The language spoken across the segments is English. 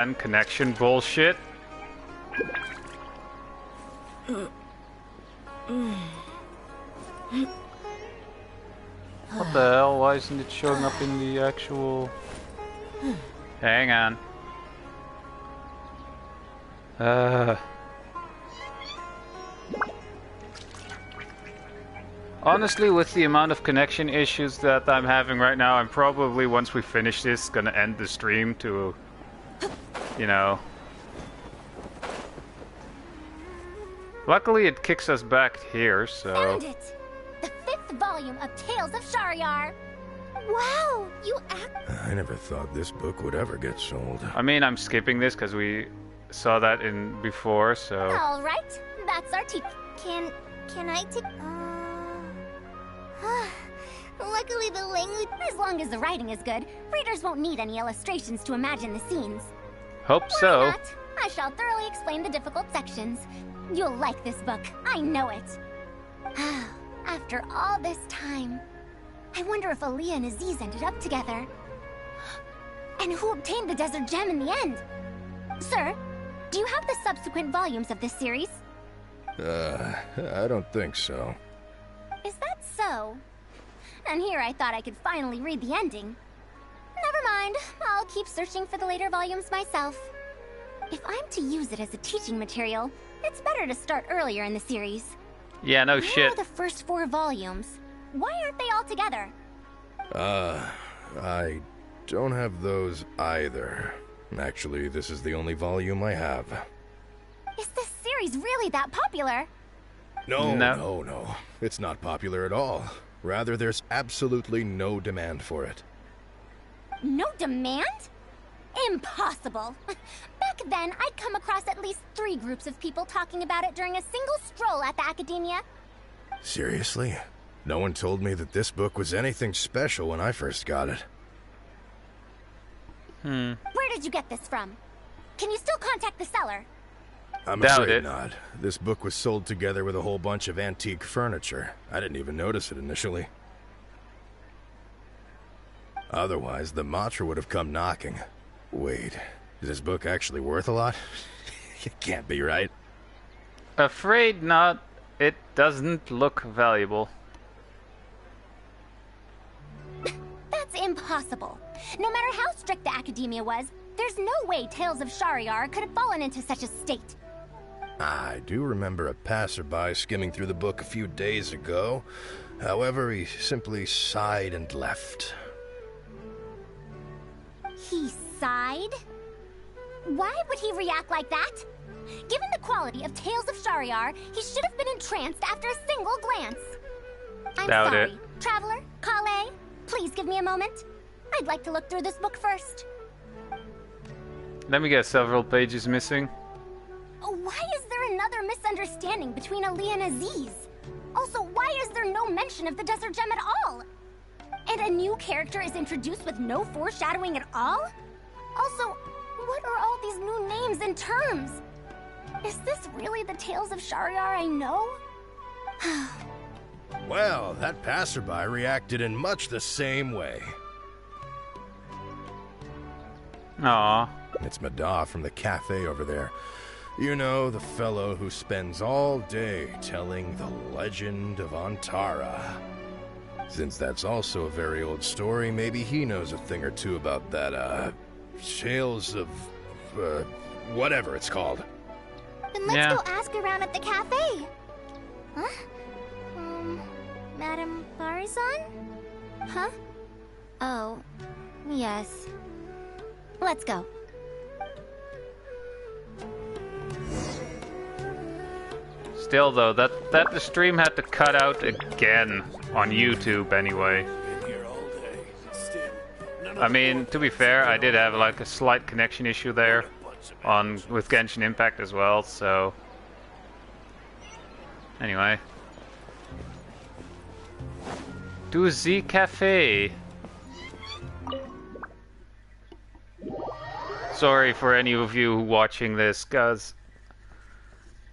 And connection bullshit. What the hell? Why isn't it showing up in the actual... Hang on. Honestly, with the amount of connection issues that I'm having right now, I'm probably, once we finish this, gonna end the stream to, you know... Luckily, it kicks us back here, so... Found it! The 5th volume of Tales of Shariar! Wow, you act... I never thought this book would ever get sold. I mean, I'm skipping this because we saw that in before, so... Alright, that's our tea. Can I take... Luckily the language... As long as the writing is good, readers won't need any illustrations to imagine the scenes. Hope so. Why not? I shall thoroughly explain the difficult sections. You'll like this book, I know it. After all this time, I wonder if Aaliyah and Aziz ended up together. And who obtained the Desert Gem in the end? Sir, do you have the subsequent volumes of this series? I don't think so. Is that so? And here I thought I could finally read the ending. Never mind, I'll keep searching for the later volumes myself. If I'm to use it as a teaching material, it's better to start earlier in the series. Yeah, no Where shit. are the first 4 volumes? Why aren't they all together? I don't have those either. Actually, this is the only volume I have. Is this series really that popular? No. It's not popular at all. Rather, there's absolutely no demand for it. No demand? Impossible! Back then, I'd come across at least 3 groups of people talking about it during a single stroll at the Academia. Seriously? No one told me that this book was anything special when I first got it. Where did you get this from? Can you still contact the seller? I'm Doubt afraid it. not. This book was sold together with a whole bunch of antique furniture. I didn't even notice it initially. Otherwise, the Matra would have come knocking. Wait, is this book actually worth a lot? It can't be, right? Afraid not. It doesn't look valuable. That's impossible. No matter how strict the Academia was, there's no way Tales of Shariar could have fallen into such a state. I do remember a passerby skimming through the book a few days ago. However, he simply sighed and left. He sighed? Why would he react like that? Given the quality of Tales of Shariar, he should have been entranced after a single glance. I'm Doubt sorry. it. Traveler, Kale, please give me a moment. I'd like to look through this book first. Let me get several pages missing. Why is there another misunderstanding between Aaliyah and Aziz? Also, why is there no mention of the Desert Gem at all? And a new character is introduced with no foreshadowing at all? Also, what are all these new names and terms? Is this really the Tales of Shariar I know? Well, that passerby reacted in much the same way. Aw. It's Mada from the cafe over there. You know, the fellow who spends all day telling the legend of Antara. Since that's also a very old story, maybe he knows a thing or two about that, Tales of, whatever it's called. Then let's Yeah. go ask around at the cafe. Huh? Madame Barzan? Huh? Oh, yes. Let's go. Still though, that the stream had to cut out again on YouTube anyway. I mean, to be fair, I did have like a slight connection issue there with Genshin Impact as well, so anyway. To the cafe. Sorry for any of you watching this, guys.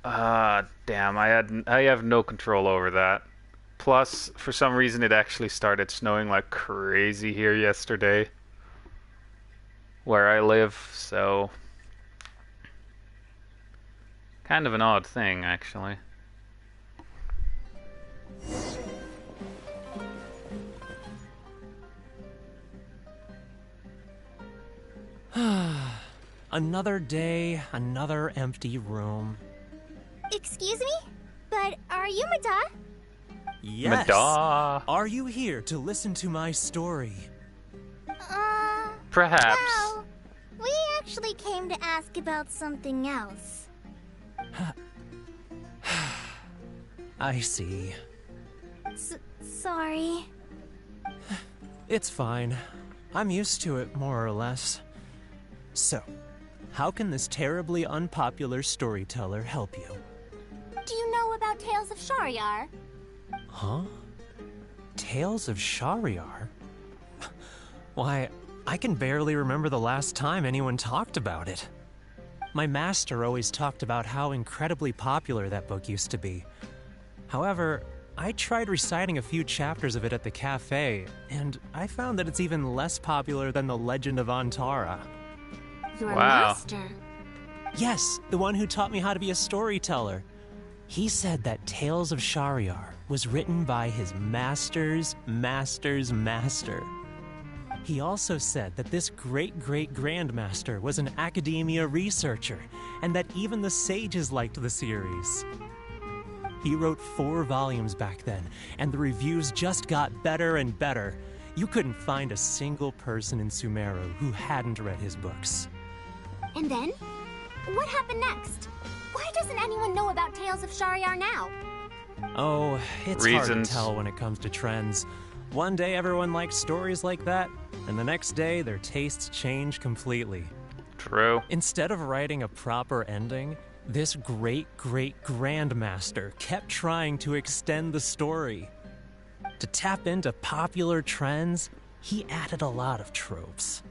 Damn, I have no control over that. Plus, for some reason, it actually started snowing like crazy here yesterday, where I live. So, Kind of an odd thing, actually. Another day, another empty room. Excuse me? But are you Mada? Yes. Mada. Are you here to listen to my story? Perhaps. Well, we actually came to ask about something else. I see. Sorry. It's fine. I'm used to it, more or less. So, how can this terribly unpopular storyteller help you? Do you know about Tales of Shahryar? Huh? Tales of Shahryar? Why, I can barely remember the last time anyone talked about it. My master always talked about how incredibly popular that book used to be. However, I tried reciting a few chapters of it at the cafe, and I found that it's even less popular than the Legend of Antara. Your Wow. master? Yes, the one who taught me how to be a storyteller. He said that Tales of Shahryar was written by his master's master's master. He also said that this great-great-grandmaster was an academia researcher, and that even the sages liked the series. He wrote 4 volumes back then, and the reviews just got better and better. You couldn't find a single person in Sumeru who hadn't read his books. And then? What happened next? Why doesn't anyone know about Tales of Shahryar now? Oh, it's hard Reasons. to tell when it comes to trends. One day everyone likes stories like that, and the next day their tastes change completely. True. Instead of writing a proper ending, this great-great-grandmaster kept trying to extend the story. To tap into popular trends, he added a lot of tropes.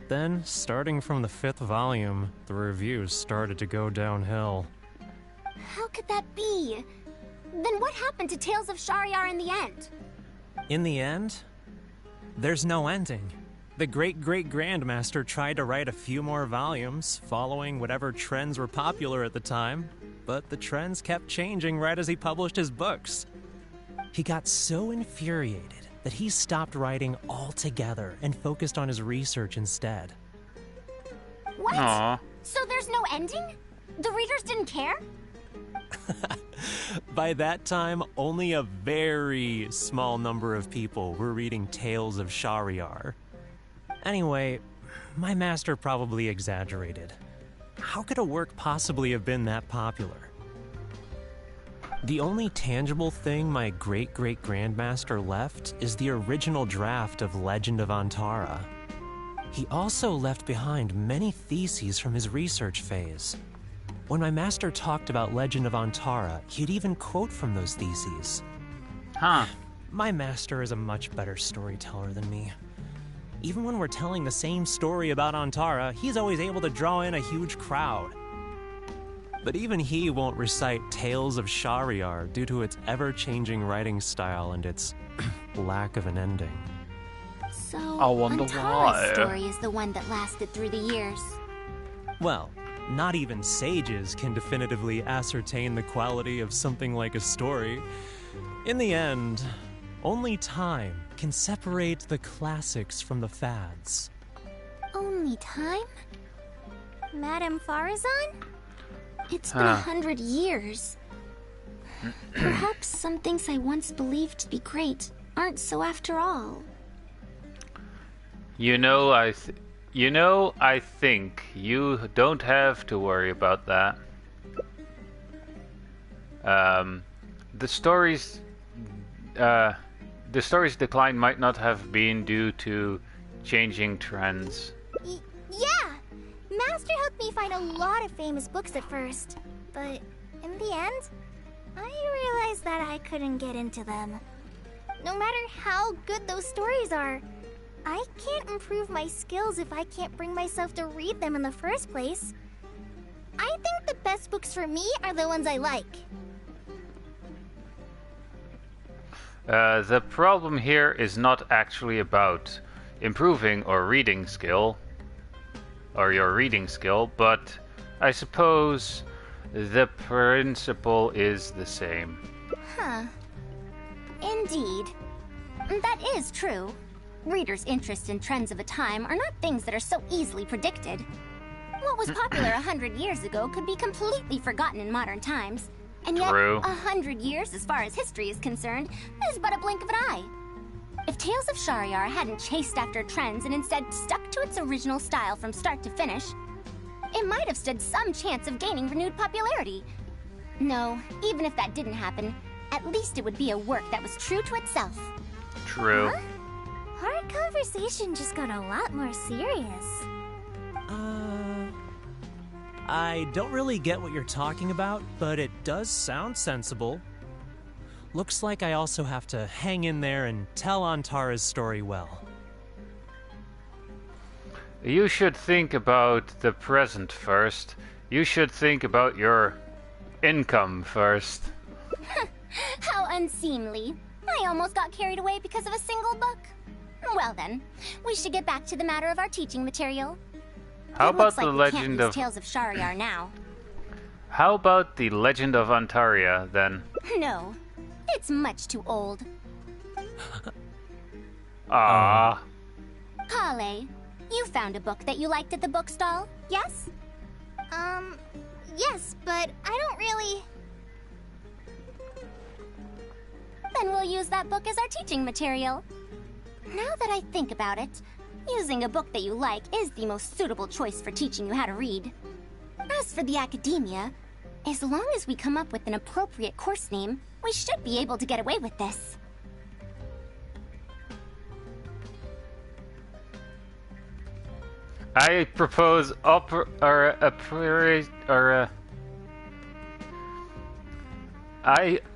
Then, starting from the 5th volume, the reviews started to go downhill. How could that be? Then what happened to Tales of Shahryar in the end? In the end, there's no ending. The great-great-grandmaster tried to write a few more volumes, following whatever trends were popular at the time, but the trends kept changing right as he published his books. He got so infuriated that he stopped writing altogether and focused on his research instead. What? Aw. So there's no ending? The readers didn't care? By that time, only a very small number of people were reading Tales of Shahryar. Anyway, my master probably exaggerated. How could a work possibly have been that popular? The only tangible thing my great-great-grandmaster left is the original draft of Legend of Antara. He also left behind many theses from his research phase. When my master talked about Legend of Antara, he'd even quote from those theses. Huh. My master is a much better storyteller than me. Even when we're telling the same story about Antara, he's always able to draw in a huge crowd. But even he won't recite Tales of Shahryar due to its ever-changing writing style and its lack of an ending. So, I wonder Antara's why. story is the one that lasted through the years. Well, not even sages can definitively ascertain the quality of something like a story. In the end, only time can separate the classics from the fads. Only time? Madame Farazan? It's been Huh. 100 years. Perhaps some things I once believed to be great aren't so after all. I think you don't have to worry about that. The story's decline might not have been due to changing trends. Yeah! Master helped me find a lot of famous books at first. But in the end, I realized that I couldn't get into them. No matter how good those stories are, I can't improve my skills if I can't bring myself to read them in the first place. I think the best books for me are the ones I like. The problem here is not actually about improving or reading skill, or your reading skill, but I suppose The principle is the same. Huh. Indeed. That is true. Readers' interests and trends of a time are not things that are so easily predicted. What was popular 100 years ago could be completely forgotten in modern times. And yet, True. 100 years, as far as history is concerned, is but a blink of an eye. If Tales of Shariar hadn't chased after trends and instead stuck to its original style from start to finish, it might have stood some chance of gaining renewed popularity. No, even if that didn't happen, at least it would be a work that was true to itself. True. Huh? Our conversation just got a lot more serious. I don't really get what you're talking about, but it does sound sensible. Looks like I also have to hang in there and tell Antara's story well. You should think about the present first. You should think about your income first. How unseemly. I almost got carried away because of a single book. Well then, we should get back to the matter of our teaching material. How It about looks like the we can't legend use of... Tales of Shariar now. How about the legend of Antaria, then? No, it's much too old. Ah. Kale, you found a book that you liked at the bookstall, yes? Yes, but I don't really... Then we'll use that book as our teaching material. Now that I think about it, using a book that you like is the most suitable choice for teaching you how to read. As for the academia, as long as we come up with an appropriate course name, we should be able to get away with this. I propose I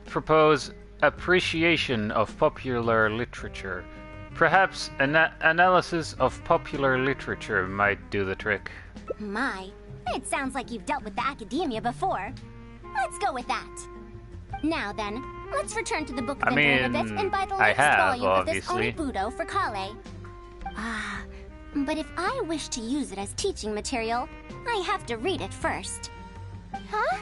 propose appreciation of popular literature. Perhaps an analysis of popular literature might do the trick. My, it sounds like you've dealt with the academia before. Let's go with that. Now then, let's return to the Book of I mean, a bit and buy the I latest have, volume obviously. of this Onibudo for Kale. Ah, but if I wish to use it as teaching material, I have to read it first. Huh?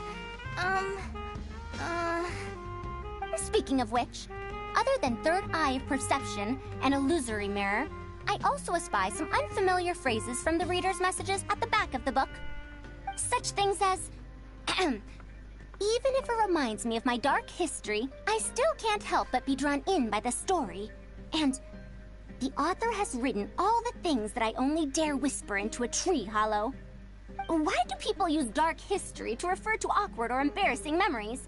Speaking of which, other than third eye of perception and illusory mirror, I also espy some unfamiliar phrases from the reader's messages at the back of the book. Such things as, even if it reminds me of my dark history, I still can't help but be drawn in by the story. And the author has written all the things that I only dare whisper into a tree hollow. Why do people use dark history to refer to awkward or embarrassing memories?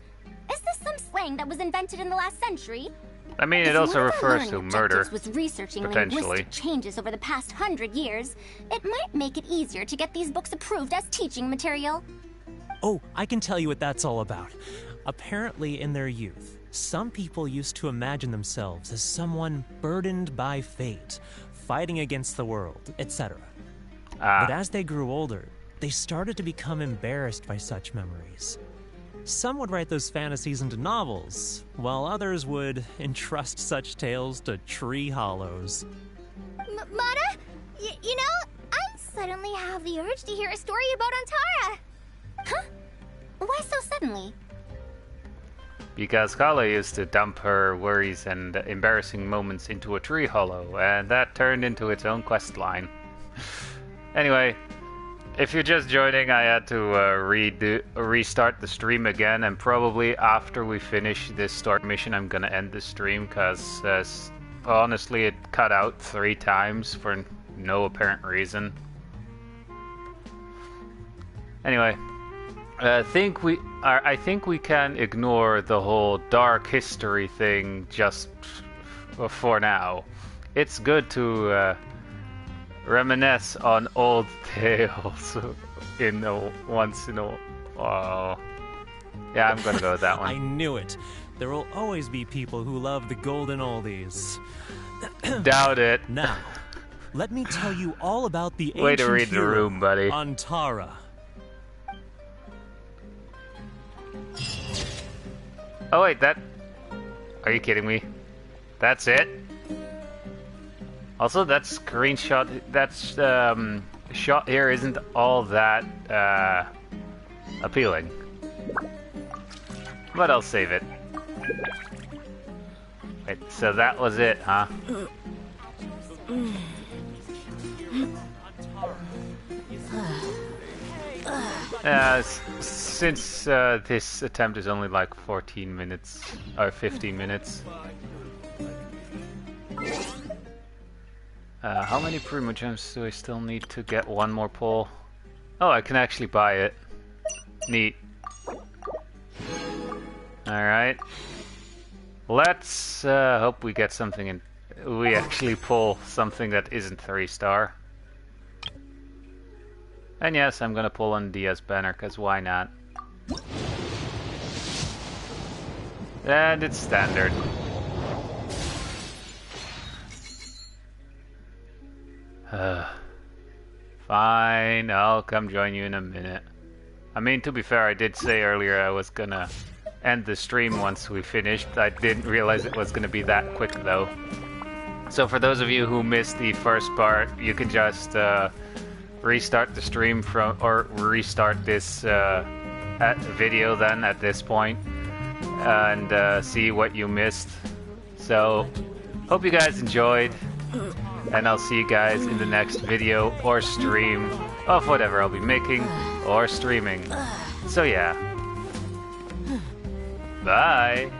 Is this some slang that was invented in the last century? I mean, it If also one of our refers to learning murder, objectives was researching potentially. linguistic changes over the past 100 years, it might make it easier to get these books approved as teaching material. Oh, I can tell you what that's all about. Apparently, in their youth, some people used to imagine themselves as someone burdened by fate, fighting against the world, etc. But as they grew older, they started to become embarrassed by such memories. Some would write those fantasies into novels, while others would entrust such tales to tree hollows. Mata? You know, I suddenly have the urge to hear a story about Antara. Huh? Why so suddenly? Because Kale used to dump her worries and embarrassing moments into a tree hollow, and that turned into its own quest line. Anyway, if you're just joining, I had to restart the stream again, and probably after we finish this start mission, I'm gonna end the stream, because honestly, it cut out 3 times for no apparent reason. Anyway, I think we can ignore the whole dark history thing just for now. It's good to reminisce on old tales once in a while. Yeah, I'm gonna go with that I one. knew it. There will always be people who love the golden oldies. Doubt it. Now, let me tell you all about the Way to ancient read the hero, room, buddy. Antara. Oh wait, are you kidding me? That's it? Also, that screenshot, shot here isn't all that appealing. But I'll save it. Wait, so that was it, huh? Since this attempt is only like 14 minutes, or 15 minutes. How many Primogems do I still need to get one more pull? Oh, I can actually buy it. Neat. Alright. Let's hope we get something in. We actually pull something that isn't 3-star. And yes, I'm gonna pull on Diaz banner, cause why not? And it's standard. Fine, I'll come join you in a minute. I mean, to be fair, I did say earlier I was gonna end the stream once we finished. I didn't realize it was gonna be that quick though. So for those of you who missed the first part, you can just restart the stream from, or restart this video then at this point and see what you missed. So hope you guys enjoyed, and I'll see you guys in the next video or stream of whatever I'll be making or streaming. So yeah, bye.